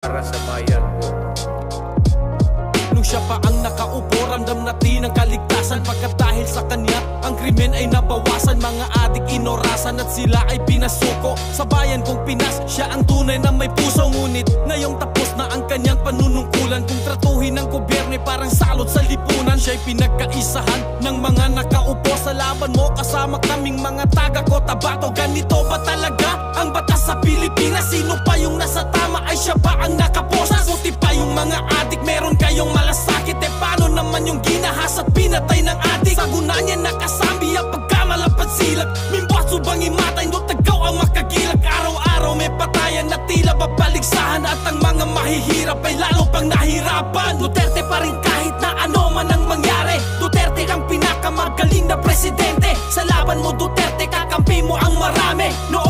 para sa bayan ko. Nung siya pa ang nakaupo, ramdam natin ang kaligtasan. Pagkat dahil sa kanya, ang krimen ay nabawasan. Mga adik inorasan at sila ay pinasuko. Sa bayan kong Pinas, siya ang tunay na may puso. Ngunit ngayong tapos na ang kanyang panunungkulan. Kung tratuhin ng gobyerno ay parang salot sa lipunan. Siya'y pinagkaisahan ng mga nakaupo. Sa laban mo kasama kaming mga taga Cotabato. Ganito ba talaga ang batas sa Pilipinas? Sino pa yung nasa tama ay siya ba ang nakaposas? Puti pa yung mga adik, meron kayong malasakit. Eh paano naman yung ginahas at pinatay ng adik? Saguna niya nakasambi ang pagkamalapad silak. Mimbaso bang imatay no tagaw ang makagilag? Araw-araw may patayan na tila babaligsahan. At ang mga mahihirap ay lalo pang nahirapan. Duterte pa rin kahit na ano man ang mangyari. Duterte ang pinakamagaling na presidente. Sa laban mo Duterte, kakampi mo ang marami. Noon